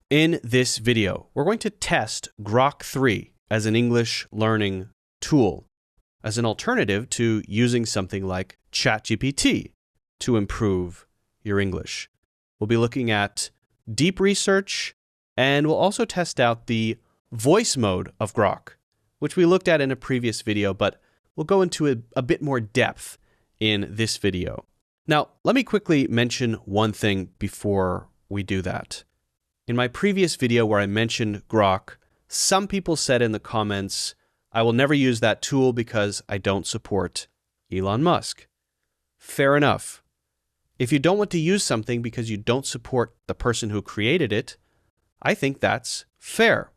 In this video, we're going to test Grok 3 as an English learning tool, as an alternative to using something like ChatGPT to improve your English. We'll be looking at deep research, and we'll also test out the voice mode of Grok, which we looked at in a previous video, but we'll go into a bit more depth in this video. Now, let me quickly mention one thing before we do that. In my previous video where I mentioned Grok, some people said in the comments, I will never use that tool because I don't support Elon Musk. Fair enough. If you don't want to use something because you don't support the person who created it, I think that's fair.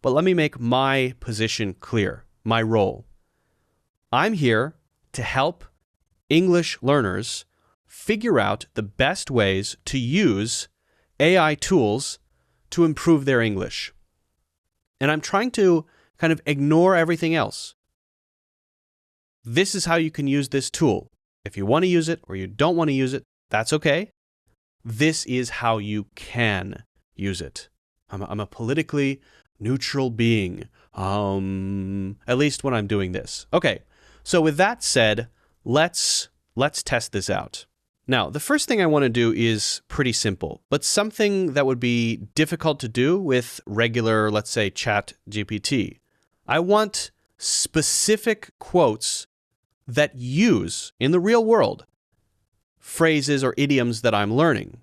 But let me make my position clear, my role. I'm here to help English learners figure out the best ways to use AI tools to improve their English. And I'm trying to kind of ignore everything else. This is how you can use this tool. If you want to use it or you don't want to use it, that's okay. This is how you can use it. I'm a politically neutral being, at least when I'm doing this. Okay, so with that said, let's test this out. Now, the first thing I want to do is pretty simple, but something that would be difficult to do with regular, let's say, ChatGPT. I want specific quotes that use, in the real world, phrases or idioms that I'm learning.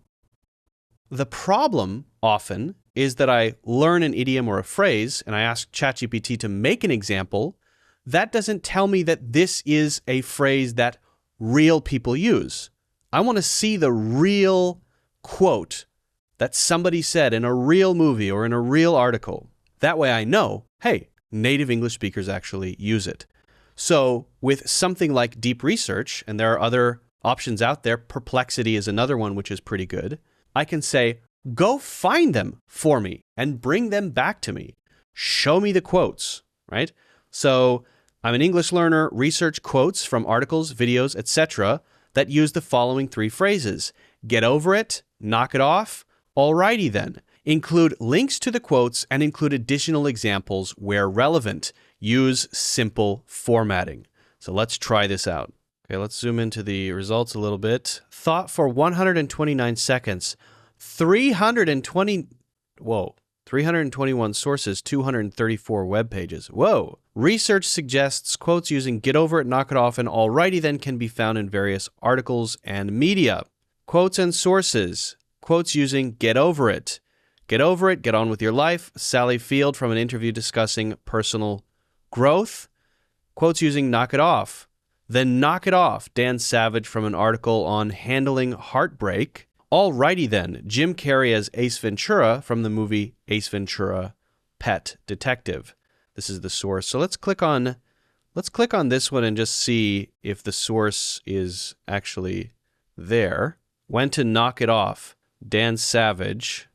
The problem often is that I learn an idiom or a phrase and I ask ChatGPT to make an example. That doesn't tell me that this is a phrase that real people use. I want to see the real quote that somebody said in a real movie or in a real article. That way I know, hey, native English speakers actually use it. So with something like deep research, and there are other options out there, Perplexity is another one which is pretty good, I can say, go find them for me and bring them back to me. Show me the quotes, right? So I'm an English learner, research quotes from articles, videos, etc. that use the following three phrases. Get over it, knock it off, alrighty then. Include links to the quotes and include additional examples where relevant. Use simple formatting. So let's try this out. Okay, let's zoom into the results a little bit. Thought for 129 seconds. 321 sources, 234 web pages. Whoa. Research suggests quotes using get over it, knock it off, and alrighty then can be found in various articles and media. Quotes and sources. Quotes using get over it. Get over it, get on with your life. Sally Field from an interview discussing personal growth. Quotes using knock it off. Then knock it off. Dan Savage from an article on handling heartbreak. Alrighty then. Jim Carrey as Ace Ventura from the movie Ace Ventura: Pet Detective. This is the source. So let's click on this one and just see if the source is actually there. When to knock it off. Dan Savage.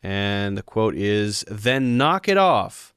And the quote is, then knock it off.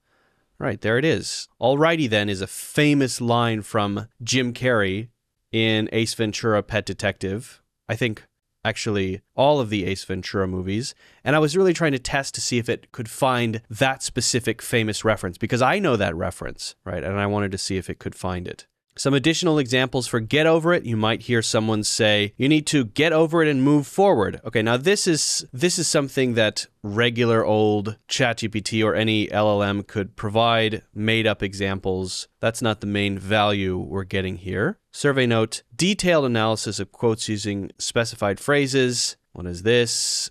Right, there it is. Alrighty then is a famous line from Jim Carrey in Ace Ventura: Pet Detective. I think actually all of the Ace Ventura movies. And I was really trying to test to see if it could find that specific famous reference because I know that reference, right? And I wanted to see if it could find it. Some additional examples for get over it. You might hear someone say, you need to get over it and move forward. Okay, now this is something that regular old ChatGPT or any LLM could provide, made up examples. That's not the main value we're getting here. Survey note, detailed analysis of quotes using specified phrases. What is this?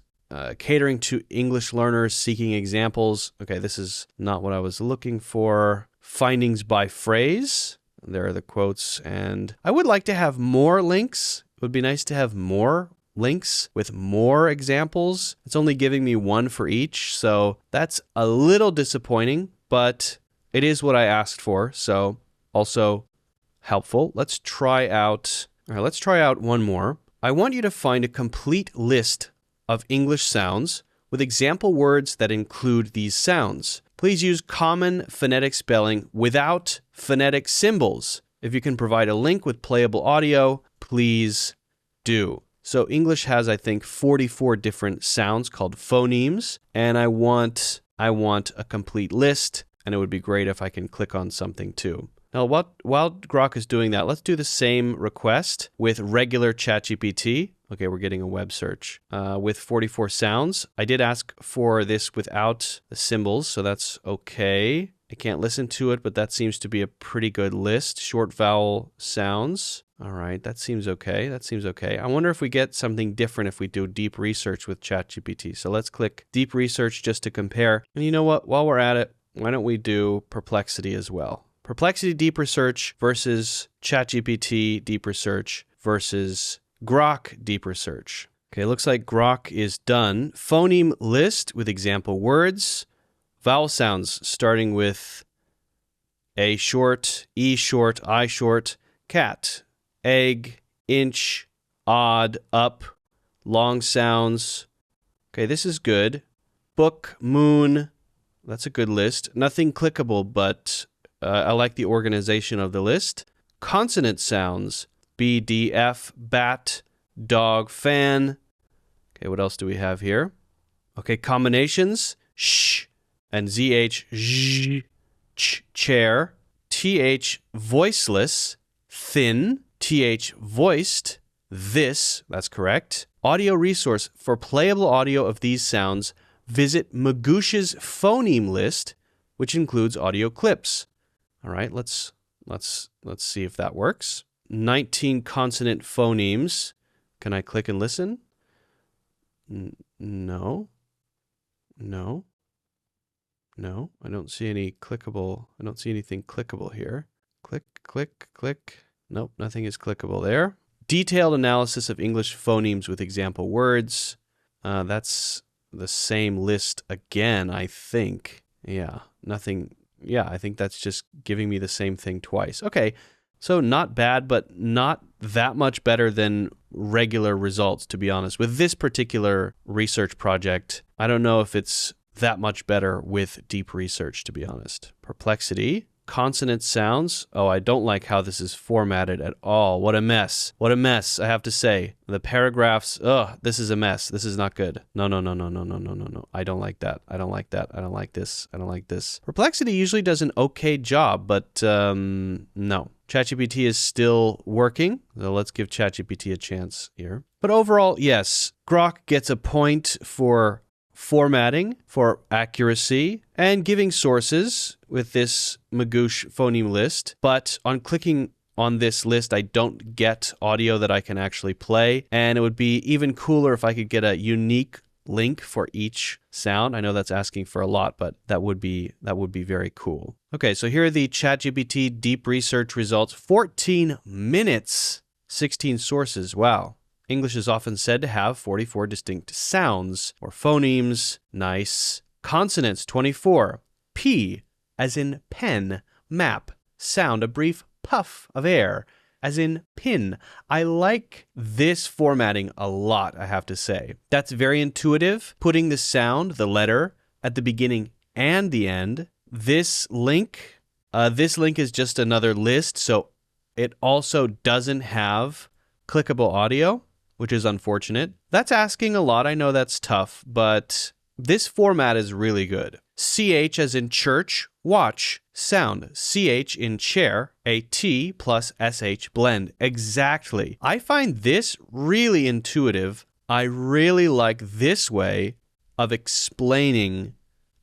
Catering to English learners seeking examples. Okay, this is not what I was looking for. Findings by phrase. There are the quotes, and I would like to have more links. It would be nice to have more links with more examples. It's only giving me one for each, so that's a little disappointing, but it is what I asked for, so also helpful. Let's try out one more. I want you to find a complete list of English sounds with example words that include these sounds. Please use common phonetic spelling without phonetic symbols. If you can provide a link with playable audio, please do. So English has, I think, 44 different sounds called phonemes, and I want a complete list, and it would be great if I can click on something too. Now, while Grok is doing that, let's do the same request with regular ChatGPT. Okay, we're getting a web search with 44 sounds. I did ask for this without the symbols, so that's okay. I can't listen to it, but that seems to be a pretty good list. Short vowel sounds. All right, that seems okay. That seems okay. I wonder if we get something different if we do deep research with ChatGPT. So let's click deep research just to compare. And you know what? While we're at it, why don't we do Perplexity as well? Perplexity deep research versus ChatGPT deep research versus Grok deep research. Okay, looks like Grok is done. Phoneme list with example words. Vowel sounds starting with A short, E short, I short, cat, egg, inch, odd, up, long sounds. Okay, this is good. Book, moon. That's a good list. Nothing clickable, but I like the organization of the list. Consonant sounds. B, D, F, bat, dog, fan. Okay, what else do we have here? Okay, combinations. Sh and ZH, zh, ch, chair. TH, voiceless, thin. TH, voiced, this. That's correct. Audio resource. For playable audio of these sounds, visit Magoosh's phoneme list, which includes audio clips. All right, let's see if that works. 19 consonant phonemes. Can I click and listen? No. I don't see any clickable. I don't see anything clickable here. Click, click, click. Nope, nothing is clickable there. Detailed analysis of English phonemes with example words. That's the same list again, I think. Yeah, nothing. Yeah, I think that's just giving me the same thing twice. Okay, so not bad, but not that much better than regular results, to be honest. With this particular research project, I don't know if it's that much better with deep research, to be honest. Perplexity. Consonant sounds. Oh, I don't like how this is formatted at all. What a mess. What a mess, I have to say. The paragraphs, this is a mess. This is not good. No. I don't like that. I don't like that. I don't like this. I don't like this. Perplexity usually does an okay job, but no. ChatGPT is still working. So let's give ChatGPT a chance here. But overall, yes, Grok gets a point for formatting, for accuracy, and giving sources with this Magoosh phoneme list. But on clicking on this list, I don't get audio that I can actually play. And it would be even cooler if I could get a unique link for each sound. I know that's asking for a lot, but that would be very cool. Okay, so here are the ChatGPT deep research results. 14 minutes, 16 sources. Wow. English is often said to have 44 distinct sounds or phonemes. Nice. Consonants, 24. P, as in pen, map, sound, a brief puff of air, as in pin. I like this formatting a lot, I have to say. That's very intuitive, putting the sound, the letter, at the beginning and the end. This link is just another list, so it also doesn't have clickable audio, which is unfortunate. That's asking a lot. I know that's tough, but this format is really good. CH as in church, watch, sound. CH in chair, a T plus SH blend. Exactly. I find this really intuitive. I really like this way of explaining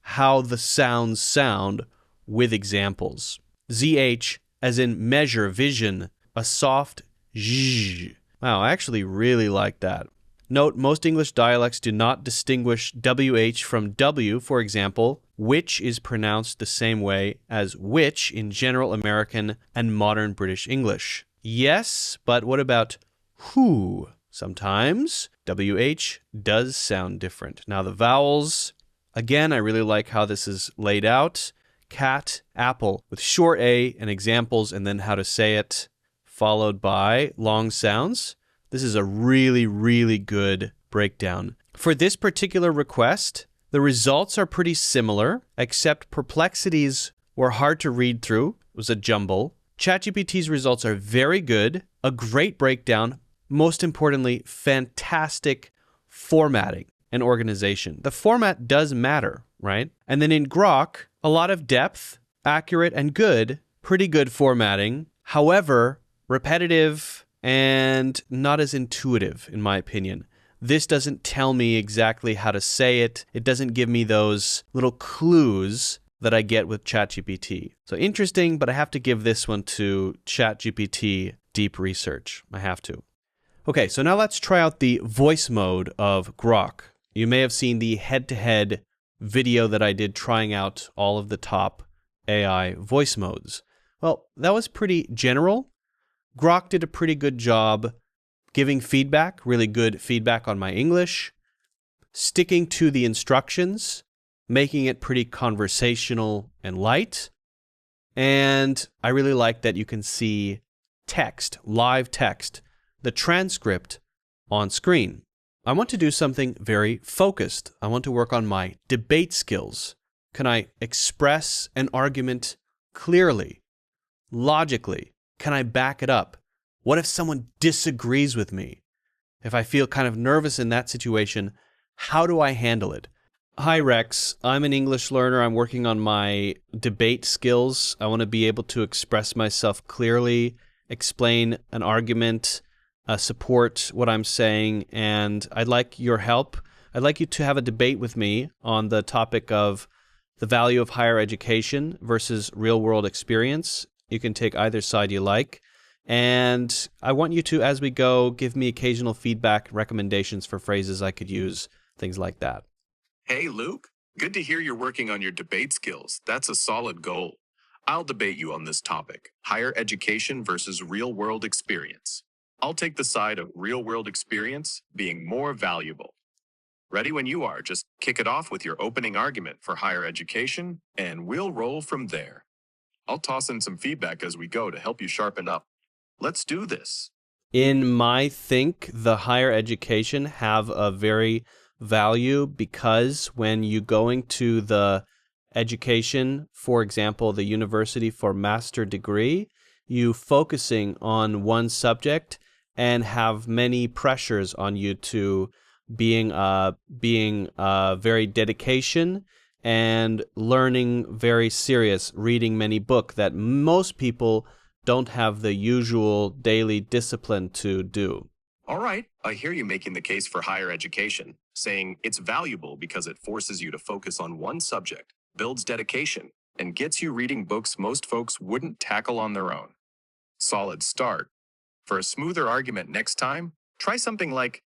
how the sounds sound with examples. ZH as in measure, vision, a soft zh. Wow, I actually really like that. Note, most English dialects do not distinguish WH from W. For example, which is pronounced the same way as which in general American and modern British English. Yes, but what about who? Sometimes WH does sound different. Now the vowels, again, I really like how this is laid out. Cat, apple, with short A and examples and then how to say it, followed by long sounds. This is a really, really good breakdown. For this particular request, the results are pretty similar, except Perplexity's were hard to read through. It was a jumble. ChatGPT's results are very good, a great breakdown, most importantly, fantastic formatting and organization. The format does matter, right? And then in Grok, a lot of depth, accurate and good, pretty good formatting. However, repetitive and not as intuitive, in my opinion. This doesn't tell me exactly how to say it. It doesn't give me those little clues that I get with ChatGPT. So interesting, but I have to give this one to ChatGPT Deep Research. I have to. Okay, so now let's try out the voice mode of Grok. You may have seen the head-to-head video that I did trying out all of the top AI voice modes. Well, that was pretty general. Grok did a pretty good job giving feedback, really good feedback on my English, sticking to the instructions, making it pretty conversational and light. And I really like that you can see text, live text, the transcript on screen. I want to do something very focused. I want to work on my debate skills. Can I express an argument clearly, logically? Can I back it up? What if someone disagrees with me? If I feel kind of nervous in that situation, how do I handle it? Hi, Rex. I'm an English learner. I'm working on my debate skills. I want to be able to express myself clearly, explain an argument, support what I'm saying, and I'd like your help. I'd like you to have a debate with me on the topic of the value of higher education versus real-world experience. You can take either side you like. And I want you to, as we go, give me occasional feedback, recommendations for phrases I could use, things like that. Hey, Luke. Good to hear you're working on your debate skills. That's a solid goal. I'll debate you on this topic, higher education versus real-world experience. I'll take the side of real-world experience being more valuable. Ready when you are. Just kick it off with your opening argument for higher education, and we'll roll from there. I'll toss in some feedback as we go to help you sharpen up. Let's do this. In my think, the higher education have a very value because when you going to the education, for example, the university for master degree, you focusing on one subject and have many pressures on you to being very dedication and learning very serious, reading many books that most people don't have the usual daily discipline to do. All right, I hear you making the case for higher education, saying it's valuable because it forces you to focus on one subject, builds dedication, and gets you reading books most folks wouldn't tackle on their own. Solid start. For a smoother argument next time, try something like,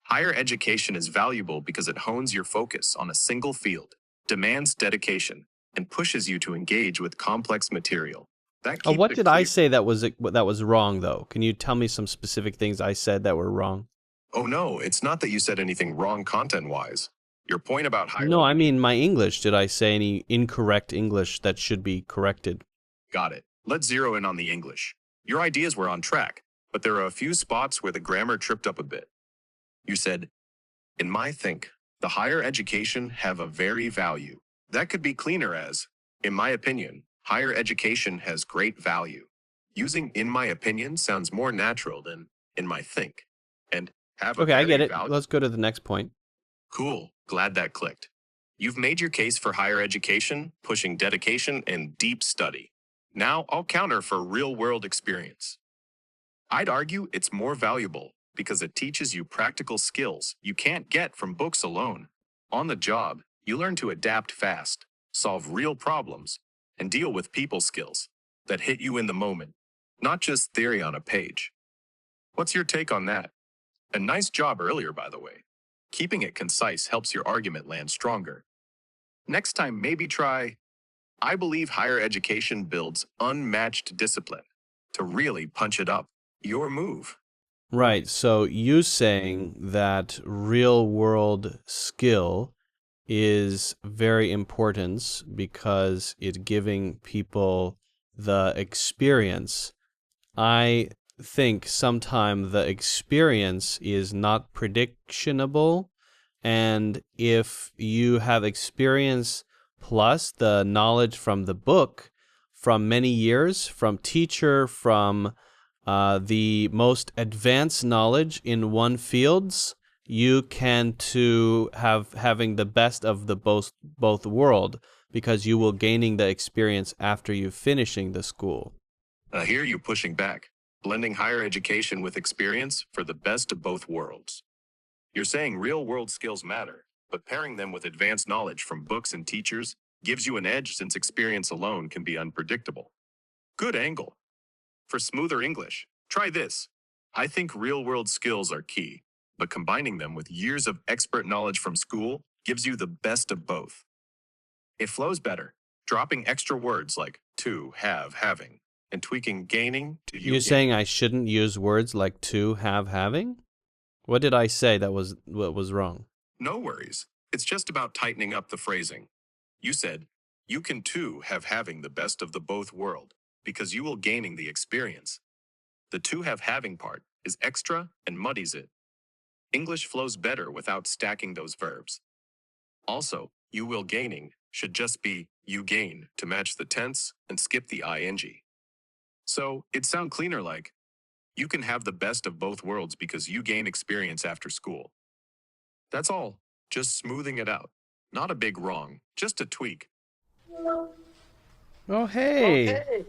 higher education is valuable because it hones your focus on a single field, demands dedication, and pushes you to engage with complex material. What did I say that was wrong, though? Can you tell me some specific things I said that were wrong? Oh, no, it's not that you said anything wrong content-wise. Your point about higher... No, I mean my English. Did I say any incorrect English that should be corrected? Got it. Let's zero in on the English. Your ideas were on track, but there are a few spots where the grammar tripped up a bit. You said, in my think, the higher education have a very value. That could be cleaner as, in my opinion, higher education has great value. Using in my opinion sounds more natural than in my think. And have a Okay, I get it. value. Let's go to the next point. Cool. Glad that clicked. You've made your case for higher education, pushing dedication and deep study. Now I'll counter for real-world experience. I'd argue it's more valuable because it teaches you practical skills you can't get from books alone. On the job, you learn to adapt fast, solve real problems, and deal with people skills that hit you in the moment, not just theory on a page. What's your take on that? A nice job earlier, by the way. Keeping it concise helps your argument land stronger. Next time, maybe try, I believe higher education builds unmatched discipline to really punch it up. Your move. Right, so you saying that real-world skill is very important because it's giving people the experience. I think sometimes the experience is not predictionable, and if you have experience plus the knowledge from the book from many years, from teacher, from the most advanced knowledge in one fields, you can to having the best of the both world, because you will gaining the experience after you finishing the school. I hear you pushing back, blending higher education with experience for the best of both worlds. You're saying real-world skills matter, but pairing them with advanced knowledge from books and teachers gives you an edge since experience alone can be unpredictable. Good angle. For smoother English, try this. I think real-world skills are key, but combining them with years of expert knowledge from school gives you the best of both. It flows better, dropping extra words like to, have, having, and tweaking gaining to you. You're saying I shouldn't use words like to, have, having? What did I say that was what was wrong? No worries. It's just about tightening up the phrasing. You said, you can too have having the best of the both world, because you will gaining the experience. The to have having part is extra and muddies it. English flows better without stacking those verbs. Also, you will gaining should just be you gain to match the tense and skip the ing. So, it'd sound cleaner like, you can have the best of both worlds because you gain experience after school. That's all, just smoothing it out. Not a big wrong, just a tweak. Oh, hey!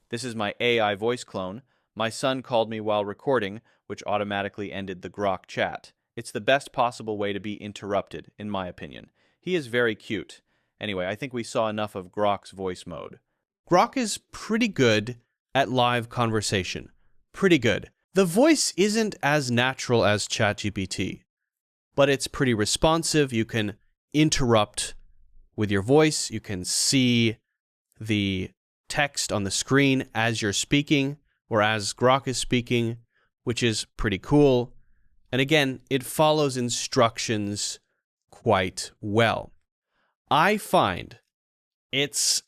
This is my AI voice clone. My son called me while recording, which automatically ended the Grok chat. It's the best possible way to be interrupted, in my opinion. He is very cute. Anyway, I think we saw enough of Grok's voice mode. Grok is pretty good at live conversation. Pretty good. The voice isn't as natural as ChatGPT, but it's pretty responsive. You can interrupt with your voice. You can see the text on the screen as you're speaking or as Grok is speaking, which is pretty cool. And again, it follows instructions quite well. I find it's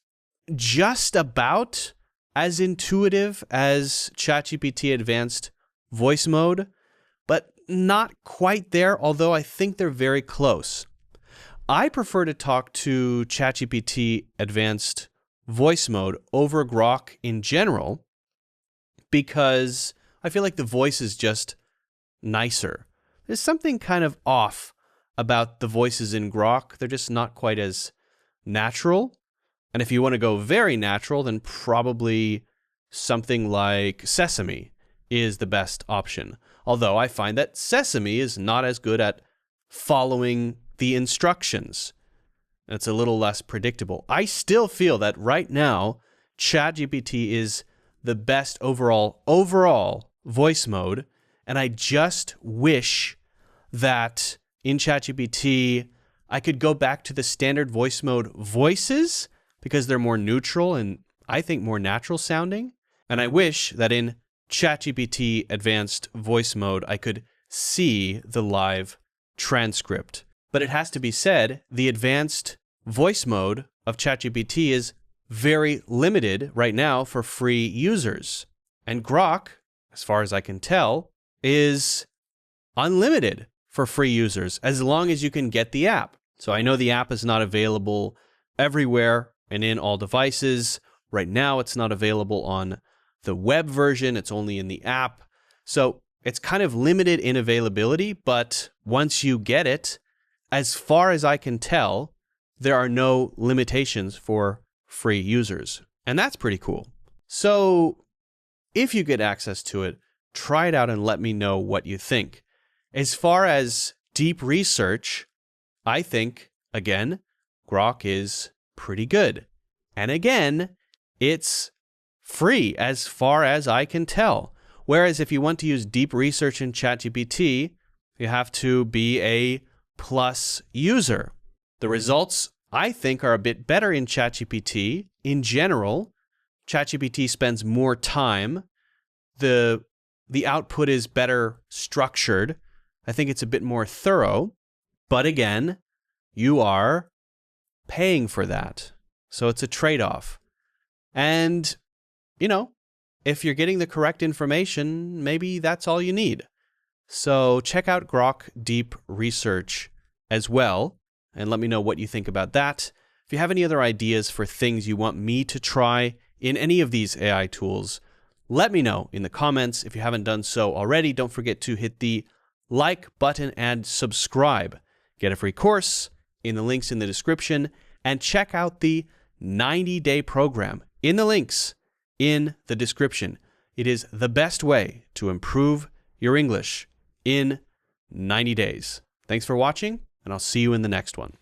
just about as intuitive as ChatGPT Advanced Voice Mode, but not quite there, although I think they're very close. I prefer to talk to ChatGPT Advanced Voice Mode over Grok in general because I feel like the voice is just nicer. There's something kind of off about the voices in Grok. They're just not quite as natural. And if you want to go very natural, then probably something like Sesame is the best option. Although I find that Sesame is not as good at following the instructions. It's a little less predictable. I still feel that right now, ChatGPT is the best overall voice mode. And I just wish that in ChatGPT, I could go back to the standard voice mode voices because they're more neutral and I think more natural sounding. And I wish that in ChatGPT Advanced Voice Mode, I could see the live transcript. But it has to be said, the advanced voice mode of ChatGPT is very limited right now for free users. And Grok, as far as I can tell, is unlimited for free users as long as you can get the app. So I know the app is not available everywhere and in all devices. Right now, it's not available on the web version. It's only in the app. So it's kind of limited in availability, but once you get it, as far as I can tell, there are no limitations for free users. And that's pretty cool. So if you get access to it, try it out and let me know what you think. As far as deep research, I think, again, Grok is pretty good. And again, it's free as far as I can tell. Whereas if you want to use deep research in ChatGPT, you have to be a Plus user. The results, I think, are a bit better in ChatGPT. In general, ChatGPT spends more time. The output is better structured. I think it's a bit more thorough. But again, you are paying for that. So it's a trade-off. And, you know, if you're getting the correct information, maybe that's all you need. So check out Grok Deep Research as well, and let me know what you think about that. If you have any other ideas for things you want me to try in any of these AI tools, Let me know in the comments if you haven't done so already. Don't forget to hit the like button and subscribe. Get a free course in the links in the description, and check out the 90-day program in the links in the description. It is the best way to improve your English in 90 days. Thanks for watching, and I'll see you in the next one.